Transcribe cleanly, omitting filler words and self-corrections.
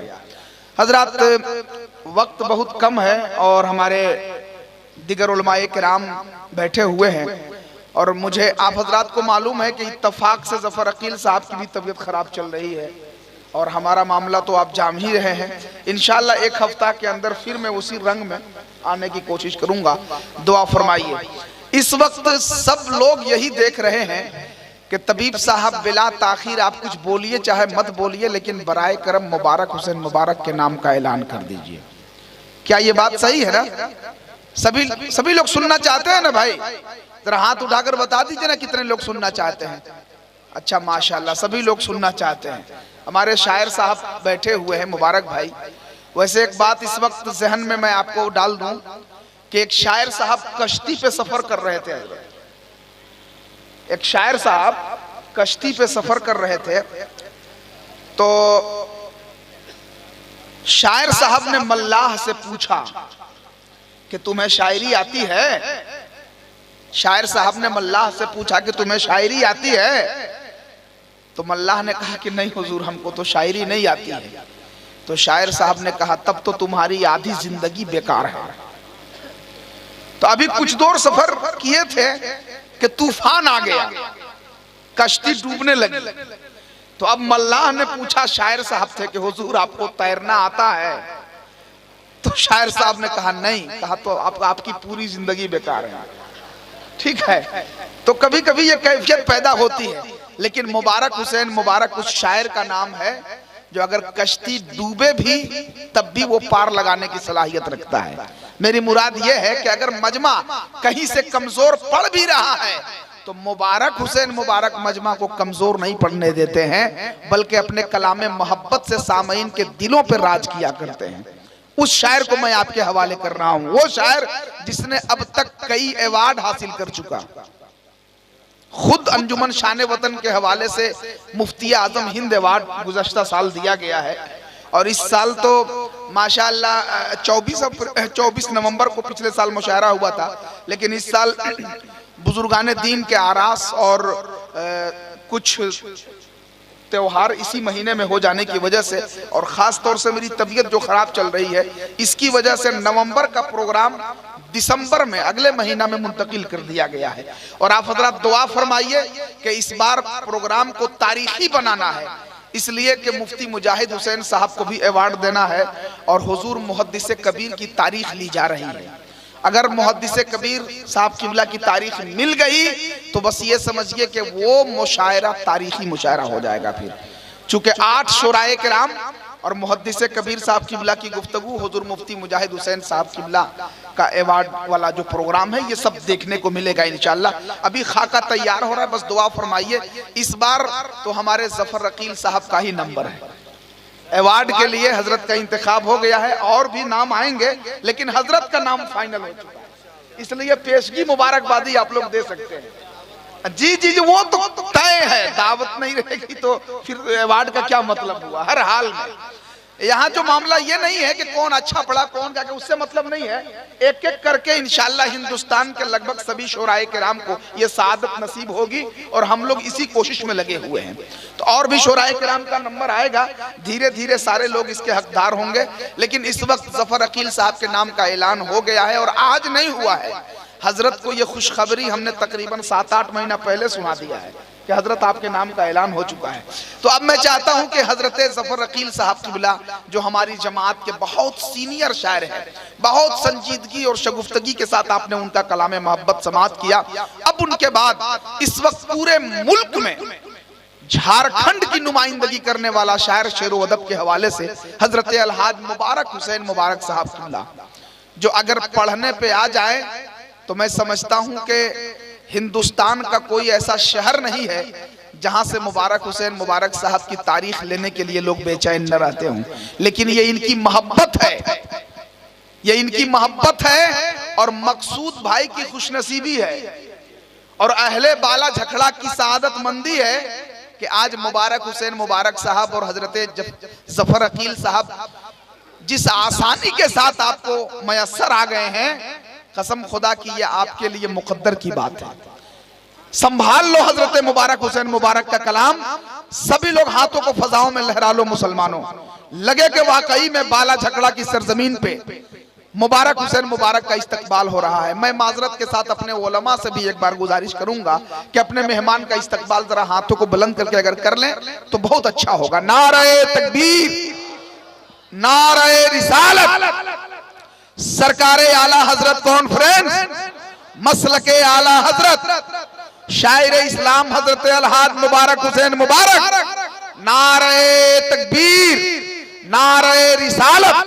है। हजरत वक्त बहुत कम है और हमारे दिगर उलमाए किराम बैठे हुए हैं और मुझे आप हजरात को मालूम है कि इत्तफाक से जफर अकील साहब की भी तबीयत खराब चल रही है और हमारा मामला तो आप जान ही रहे हैं। इंशाल्लाह एक हफ्ता के अंदर फिर मैं उसी रंग में आने की कोशिश करूंगा, दुआ फरमाइए। इस वक्त सब लोग यही देख रहे हैं कि तबीब साहब बिला ताखीर आप कुछ बोलिए चाहे मत बोलिए, लेकिन बराए करम मुबारक हुसैन मुबारक के नाम का ऐलान कर दीजिए। क्या ये बात सही है ना? सभी लोग सुनना चाहते हैं ना भाई? जरा हाथ उठाकर बता दीजिए ना कितने लोग सुनना चाहते हैं। अच्छा माशाल्लाह सभी लोग सुनना चाहते हैं। हमारे शायर साहब बैठे हुए हैं मुबारक भाई। वैसे एक बात इस वक्त जहन में मैं आपको डाल दूं कि एक शायर साहब कश्ती पे सफर कर रहे थे। एक शायर साहब कश्ती पे सफर कर रहे थे तो शायर साहब ने मल्लाह से पूछा कि तुम्हें शायरी आती है? शायर साहब ने मल्लाह से पूछा कि तुम्हें शायरी आती है? तो मल्लाह ने कहा कि नहीं हुजूर हमको तो शायरी नहीं आती है। तो शायर साहब ने कहा तब तो तुम्हारी आधी जिंदगी बेकार है। तो अभी कुछ दूर सफर किए थे कि तूफान आ गया, कश्ती डूबने लगी। तो अब मल्लाह ने पूछा शायर साहब थे कि हुजूर आपको तैरना आता है? तो शायर साहब ने कहा नहीं। कहा तो आपकी पूरी जिंदगी बेकार है। ठीक है, तो कभी कभी ये कैफियत पैदा होती है, लेकिन मुबारक हुसैन मुबारक उस शायर का नाम है जो अगर कश्ती डूबे भी तब भी वो पार लगाने की सलाहियत रखता है। मेरी मुराद ये है कि अगर मजमा कहीं से कमजोर पड़ भी रहा है तो मुबारक हुसैन मुबारक मजमा को कमजोर नहीं पड़ने देते हैं, बल्कि अपने कलामे मोहब्बत से सामईन के दिलों पर राज किया करते हैं। उस शायर को मैं आपके हवाले कर रहा हूं, वो शायर जिसने अब तक कई अवार्ड हासिल कर चुका। खुद अंजुमन शान वतन के हवाले से मुफ्ती आजम हिंद अवार्ड गुज़श्ता साल दिया गया है और इस साल तो माशाअल्लाह 24 नवंबर को पिछले साल मुशायरा हुआ था, लेकिन इस साल बुजुर्गान दीन के आरास और कुछ त्योहार इसी महीने में हो जाने की वजह से और ख़ास तौर से मेरी तबीयत जो ख़राब चल रही है इसकी वजह से नवंबर का प्रोग्राम दिसंबर में अगले महीना में मुंतकिल कर दिया गया है। और आप हजरात दुआ फरमाइए कि इस बार प्रोग्राम को तारीखी बनाना है, इसलिए कि मुफ्ती मुजाहिद हुसैन साहब को भी अवार्ड देना है और हुजूर मुहद्दिस कबीर की तारीख ली जा रही है। अगर मुहद्दिस कबीर साहब किबला की तारीख मिल गई तो बस ये समझिए कि वो मुशायरा तारीखी मुशायरा हो जाएगा। फिर चूंकि 8 शुराए किराम और मुहद्दिस कबीर साहब किबला की गुफ्तगू हुजूर मुफ्ती मुजाहिद हुसैन साहब किबला का अवार्ड वाला जो प्रोग्राम है ये सब देखने को मिलेगा इंशाअल्लाह। अभी खाका तैयार हो रहा है, बस दुआ फरमाइए। इस बार तो हमारे जफर अकील साहब का ही नंबर है। अवार्ड के लिए हजरत का इंतखाब हो गया है, और भी नाम आएंगे लेकिन हजरत का नाम फाइनल हो चुका है, इसलिए पेशगी मुबारकबादी आप लोग दे सकते हैं। जी जी जी वो तो तय है, दावत नहीं रहेगी तो फिर अवार्ड का क्या मतलब हुआ। हर हाल में यहाँ जो मामला ये नहीं है कि कौन अच्छा पढ़ा कौन क्या, उससे मतलब नहीं है। एक एक करके इंशाअल्लाह हिंदुस्तान के लगभग सभी शोराए किराम को ये सादत नसीब होगी और हम लोग इसी कोशिश में लगे हुए हैं। तो और भी शोराए किराम का नंबर आएगा, धीरे धीरे सारे लोग इसके हकदार होंगे। लेकिन इस वक्त जफर अकील साहब के नाम का ऐलान हो गया है और आज नहीं हुआ है। हजरत को ये खुशखबरी हमने तकरीबन 7-8 महीना पहले सुना दिया है कि हजरत आपके नाम का ऐलान हो चुका है। तो अब मैं चाहता हूं कि हजरत जफर अकील साहब किबला जो हमारी जमात के बहुत सीनियर शायर हैं, बहुत संजीदगी और शगुफ्तगी के साथ आपने उनका कलाम मोहब्बत समात किया। अब उनके बाद इस वक्त पूरे मुल्क में झारखंड की नुमाइंदगी करने वाला शायर शेर व अदब के हवाले से हजरत अलहाज मुबारक हुसैन मुबारक साहब किबला जो अगर पढ़ने पे आ जाए तो मैं समझता हूं कि हिंदुस्तान का कोई ऐसा शहर नहीं है जहां से मुबारक हुसैन मुबारक साहब की तारीख लेने के लिए लोग बेचैन न रहते हों। लेकिन ये इनकी मोहब्बत है, ये इनकी मोहब्बत है और मकसूद भाई की खुशनसीबी है और अहले बाला झखड़ा की सादतमंदी है कि आज मुबारक हुसैन मुबारक साहब और हजरत जफर अकील साहब जिस आसानी के साथ आपको मयसर आ गए हैं, कसम खुदा की ये आपके लिए मुकद्दर की बात है। संभाल लो हजरत मुबारक हुसैन मुबारक का कलाम, सभी लोग हाथों को फजाओं में लहरा लो मुसलमानों। लगे कि वाकई में बाला झगड़ा की सरजमीन पे मुबारक हुसैन मुबारक का इस्तकबाल हो रहा है। मैं माजरत के साथ अपने उलमा से भी एक बार गुजारिश करूंगा कि अपने मेहमान का इस्तकबाल जरा हाथों को बुलंद करके अगर कर लें तो बहुत अच्छा होगा। नारे तकबीर, नारे रिसालत, सरकारे आला हजरत कॉन्फ्रेंस, मसलके आला हजरत शायर इस्लाम हजरत अलहाज मुबारक हुसैन मुबारक, नारे तकबीर, नारे रिसालत।